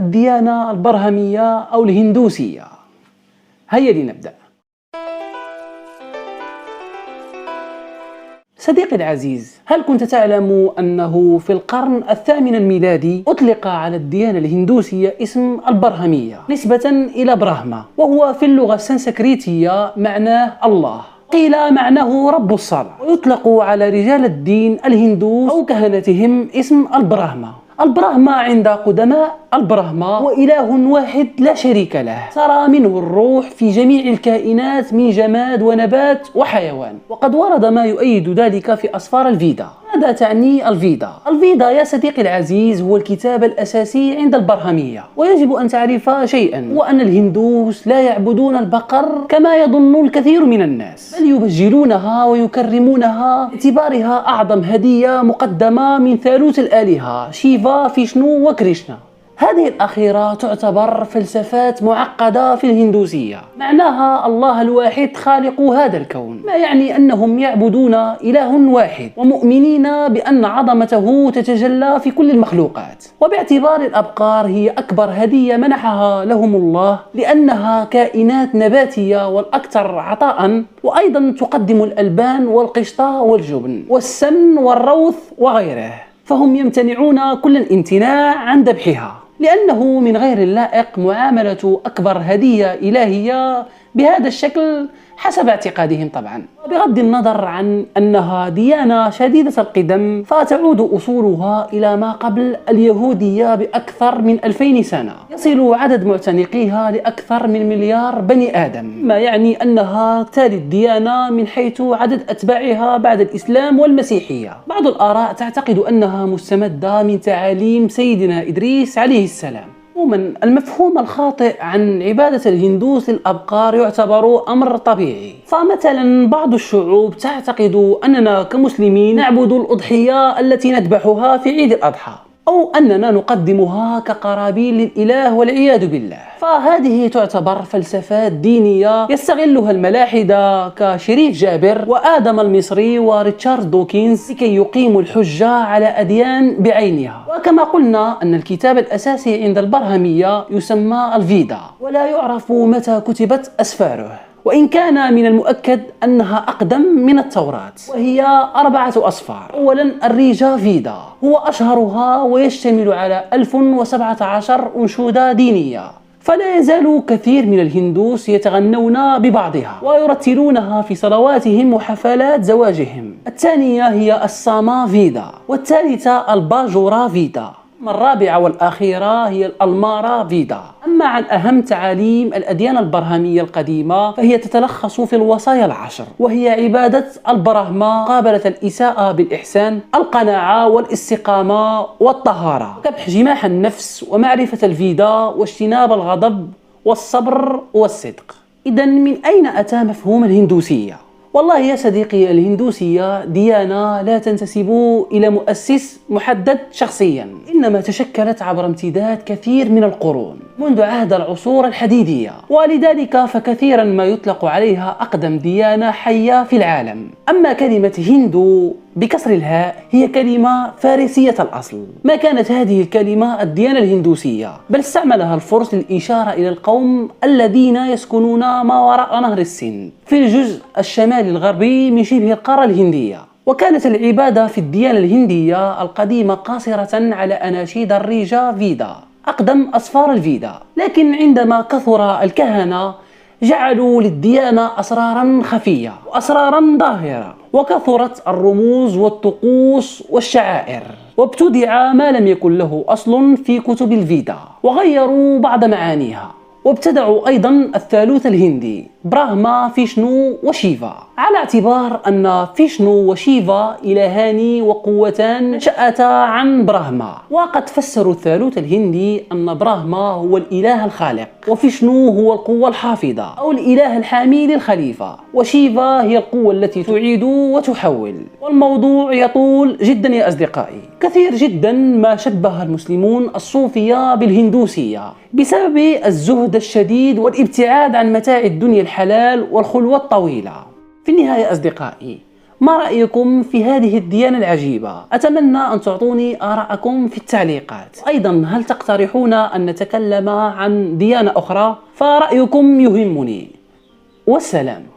الديانة البرهمية أو الهندوسية. هيا لنبدأ. صديقي العزيز، هل كنت تعلم أنه في القرن الثامن الميلادي أطلق على الديانة الهندوسية اسم البرهمية نسبة إلى برهما، وهو في اللغة السنسكريتية معناه الله، قيل معناه رب الصلاة، ويطلق على رجال الدين الهندوس أو كهنتهم اسم البراهما. البراهما عند قدماء البراهما وإله واحد لا شريك له، سرى منه الروح في جميع الكائنات من جماد ونبات وحيوان، وقد ورد ما يؤيد ذلك في أسفار الفيدا. ماذا تعني الفيدا؟ الفيدا يا صديقي العزيز هو الكتاب الأساسي عند البرهمية، ويجب أن تعرف شيئا، وأن الهندوس لا يعبدون البقر كما يظن الكثير من الناس، بل يبجلونها ويكرمونها باعتبارها أعظم هدية مقدمة من ثالوث الآلهة شيفا، فيشنو وكريشنا. هذه الأخيرة تعتبر فلسفات معقدة في الهندوسية، معناها الله الواحد خالق هذا الكون، ما يعني أنهم يعبدون إله واحد ومؤمنين بأن عظمته تتجلى في كل المخلوقات. وباعتبار الأبقار هي أكبر هدية منحها لهم الله، لأنها كائنات نباتية والأكثر عطاء، وأيضا تقدم الألبان والقشطة والجبن والسمن والروث وغيره، فهم يمتنعون كل الامتناع عن ذبحها، لأنه من غير اللائق معاملة أكبر هدية إلهية بهذا الشكل حسب اعتقادهم طبعا. بغض النظر عن أنها ديانة شديدة القدم، فتعود أصولها إلى ما قبل اليهودية بأكثر من 2000 سنة، يصل عدد معتنقيها لأكثر من مليار بني آدم، ما يعني أنها ثالث ديانة من حيث عدد أتباعها بعد الإسلام والمسيحية. بعض الآراء تعتقد أنها مستمدة من تعاليم سيدنا إدريس عليه السلام. عموما المفهوم الخاطئ عن عبادة الهندوس للأبقار يعتبر أمر طبيعي، فمثلا بعض الشعوب تعتقد أننا كمسلمين نعبد الأضحية التي نذبحها في عيد الأضحى، أو أننا نقدمها كقرابين للإله والعياذ بالله. فهذه تعتبر فلسفات دينية يستغلها الملاحدة كشريف جابر وآدم المصري وريتشارد دوكنز لكي يقيموا الحجة على أديان بعينها. وكما قلنا أن الكتاب الأساسي عند البرهمية يسمى الفيدا، ولا يعرف متى كتبت أسفاره، وإن كان من المؤكد أنها أقدم من التوراة، وهي 4 أصفار. أولا الريجا فيدا هو أشهرها، ويشتمل على 1017 أنشودة دينية، فلا يزال كثير من الهندوس يتغنون ببعضها ويرتلونها في صلواتهم وحفلات زواجهم. الثانية هي الساما فيدا، والثالثة الباجورا فيدا، الرابعة والأخيرة هي الألمارا فيدا. أما عن أهم تعاليم الأديان البرهمية القديمة فهي تتلخص في الوصايا العشر، وهي عبادة البراهما مقابلة الإساءة بالإحسان، القناعة والاستقامة والطهارة، كبح جماح النفس، ومعرفة الفيدا، واجتناب الغضب والصبر والصدق. إذن من أين أتى مفهوم الهندوسية؟ والله يا صديقي، الهندوسية ديانة لا تنتسب إلى مؤسس محدد شخصيا، إنما تشكلت عبر امتداد كثير من القرون منذ عهد العصور الحديدية، ولذلك فكثيرا ما يطلق عليها أقدم ديانة حية في العالم. أما كلمة هندو بكسر الهاء هي كلمة فارسية الأصل، ما كانت هذه الكلمة الديانة الهندوسية، بل استعملها الفرس للإشارة إلى القوم الذين يسكنون ما وراء نهر السند في الجزء الشمالي الغربي من شبه القارة الهندية. وكانت العبادة في الديانة الهندية القديمة قاصرة على أناشيد الريجا فيدا، أقدم أسفار الفيدا، لكن عندما كثر الكهنة جعلوا للديانة أسرارا خفية وأسرارا ظاهرة، وكثرت الرموز والطقوس والشعائر، وابتدع ما لم يكن له أصل في كتب الفيدا، وغيروا بعض معانيها، وابتدعوا أيضا الثالوث الهندي براهما، فيشنو وشيفا، على اعتبار أن فيشنو وشيفا إلهان وقوتان شأتا عن براهما. وقد فسروا الثالوث الهندي أن براهما هو الإله الخالق، وفيشنو هو القوة الحافظة أو الإله الحامي للخليفة، وشيفا هي القوة التي تعيد وتحول. والموضوع يطول جدا يا أصدقائي، كثير جدا ما شبه المسلمون الصوفية بالهندوسية بسبب الزهد الشديد والابتعاد عن متاع الدنيا الحلال والخلوة الطويلة. في النهاية أصدقائي، ما رأيكم في هذه الديانة العجيبة؟ أتمنى أن تعطوني آراءكم في التعليقات. أيضا هل تقترحون أن نتكلم عن ديانة أخرى؟ فرأيكم يهمني. والسلام.